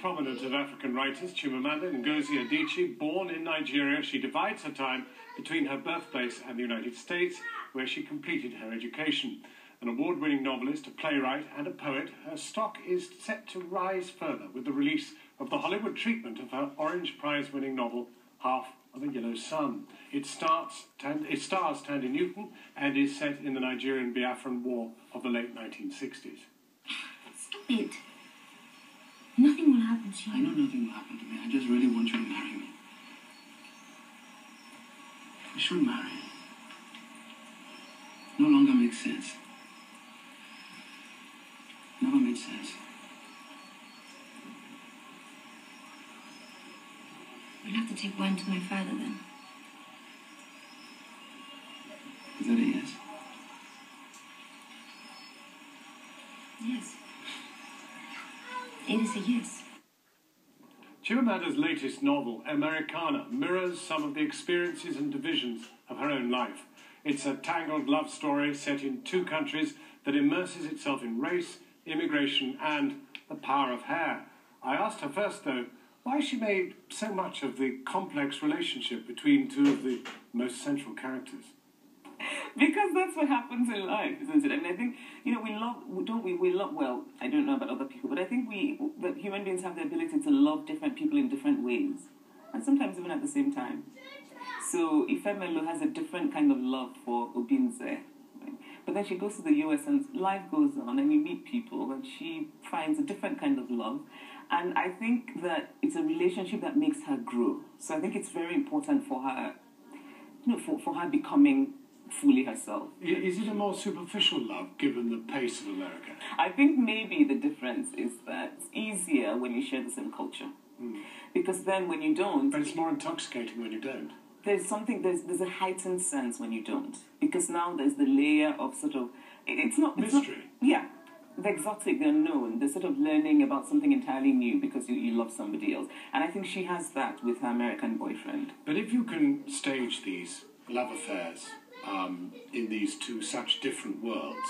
prominent of African writers, Chimamanda Ngozi Adichie, born in Nigeria, she divides her time between her birthplace and the United States, where she completed her education. An award-winning novelist, a playwright and a poet, her stock is set to rise further with the release of the Hollywood treatment of her Orange Prize-winning novel, Half of a Yellow Sun. It stars Tandy Newton and is set in the Nigerian Biafran War of the late 1960s. Stop it. Nothing will happen to you. I know nothing will happen to me. I just really want you to marry me. We should marry. No longer makes sense. Never made sense. We'll have to take wine to my father then. Is that a yes? Yes. It is a yes. Chimamanda's latest novel, Americana, mirrors some of the experiences and divisions of her own life. It's a tangled love story set in two countries that immerses itself in race, immigration and the power of hair. I asked her first, though, why she made so much of the complex relationship between two of the most central characters. Because that's what happens in life, isn't it? I mean, I think, we love, well, I don't know about other people, but I think that human beings have the ability to love different people in different ways, and sometimes even at the same time. So Ifemelo has a different kind of love for Obinze, right? But then she goes to the US and life goes on and you meet people and she finds a different kind of love. And I think that it's a relationship that makes her grow. So I think it's very important for her, for her becoming fully herself. Is it a more superficial love, given the pace of America? I think maybe the difference is that it's easier when you share the same culture. Because then when you don't... But it's more intoxicating when you don't. There's a heightened sense when you don't. Because now there's the layer of sort of... It's not... mystery. Yeah. The exotic, the unknown, the sort of learning about something entirely new because you love somebody else. And I think she has that with her American boyfriend. But if you can stage these love affairs in these two such different worlds,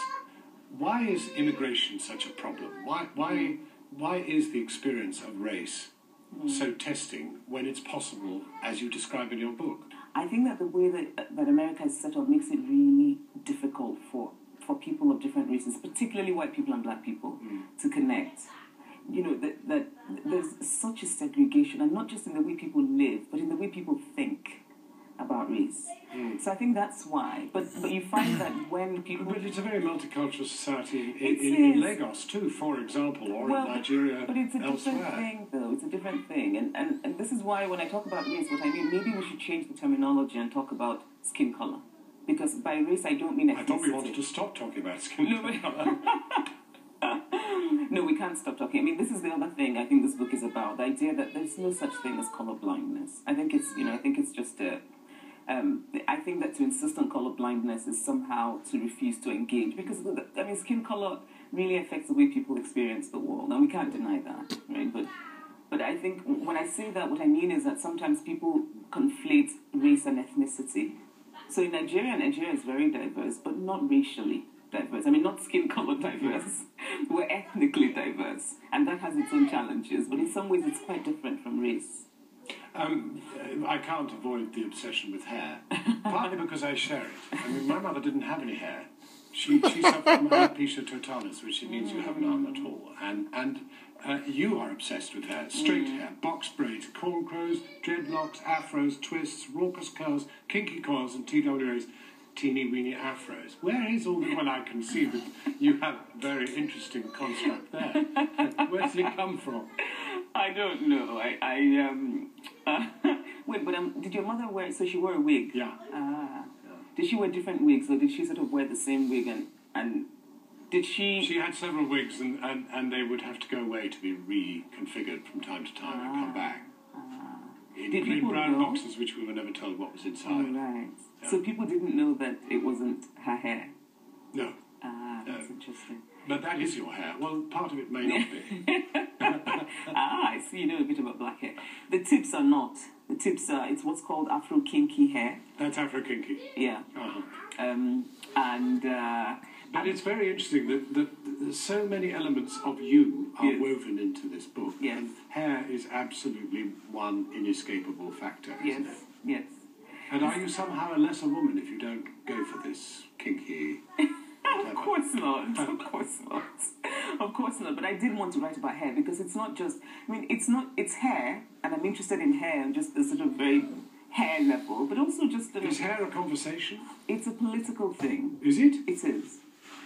why is immigration such a problem? Why is the experience of race so testing when it's possible, as you describe in your book? I think that the way that America is set up makes it really difficult for people of different races, particularly white people and black people, to connect. That there's such a segregation, and not just in the way people live, but in the way people think about race. So I think that's why. But you find that when people... But it's a very multicultural society in Lagos too, for example, or in Nigeria. But it's a different thing, though. It's a different thing. And this is why when I talk about race, what I mean, maybe we should change the terminology and talk about skin color. Because by race, I don't mean ethnicity. I thought we wanted to stop talking about skin color. No, we can't stop talking. I mean, this is the other thing I think this book is about. The idea that there's no such thing as color blindness. I think it's just a... I think that to insist on color blindness is somehow to refuse to engage. Because, skin color really affects the way people experience the world. And we can't deny that, right? But I think when I say that, what I mean is that sometimes people conflate race and ethnicity. So in Nigeria is very diverse, but not racially diverse. I mean, not skin color diverse. We're ethnically diverse. And that has its own challenges. But in some ways, it's quite different from race. I can't avoid the obsession with hair, partly because I share it. I mean, my mother didn't have any hair. She suffered from alopecia totalis, which means you have none at all. And you are obsessed with hair. Straight hair, box braids, cornrows, dreadlocks, afros, twists, raucous curls, kinky coils and TWAs, teeny-weeny afros. Where is all the... Well, I can see that you have a very interesting construct there. Where does it come from? I don't know. Wait, but did your mother wear... So she wore a wig? Yeah. Did she wear different wigs, or did she sort of wear the same wig and did she... She had several wigs and they would have to go away to be reconfigured from time to time and come back. In brown boxes, which we were never told what was inside. Oh, right. Yeah. So people didn't know that it wasn't her hair? No. That's interesting. But that is your hair. Well, part of it may not be. I see you know a bit about black hair. The tips are not. The tips are, it's what's called Afro-kinky hair. That's Afro-kinky? Yeah. But it's very interesting that so many elements of you are woven into this book. Yes. And hair is absolutely one inescapable factor, isn't it? Yes. And are you somehow a lesser woman if you don't go for this kinky... Of course not. Of course not. Of course not. But I did want to write about hair because it's not just... I mean, it's hair, and I'm interested in hair on just a sort of very hair level, but also just... Is hair a conversation? It's a political thing. Is it? It is.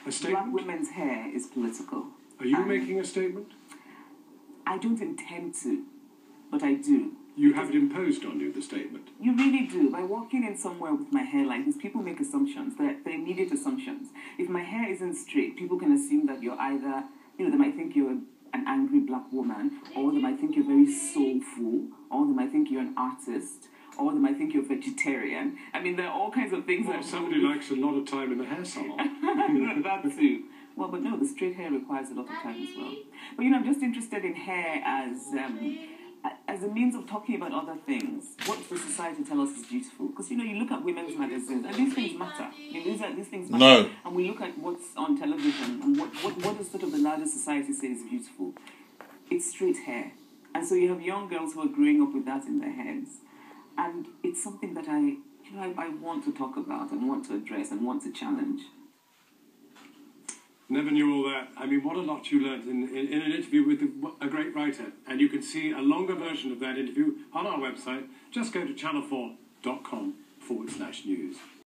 A statement? Black women's hair is political. Are you making a statement? I don't intend to, but I do. You have it imposed on you, the statement. You really do. By walking in somewhere with my hair like this, people make assumptions. They're immediate assumptions. If my hair isn't straight, people can assume that you're either, they might think you're an angry black woman, or they might think you're very soulful, or they might think you're an artist, or they might think you're vegetarian. I mean, there are all kinds of things Or somebody likes a lot of time in the hair salon. That too. Well, but no, the straight hair requires a lot of time as well. But, I'm just interested in hair as a means of talking about other things. What does society tell us is beautiful? Because, you look at women's magazines, and these things matter. These things matter. No. And we look at what's on television, and what does sort of the larger society say is beautiful? It's straight hair. And so you have young girls who are growing up with that in their heads. And it's something that I want to talk about and want to address and want to challenge. Never knew all that. I mean, what a lot you learned in an interview with a great writer. And you can see a longer version of that interview on our website. Just go to channel4.com/news.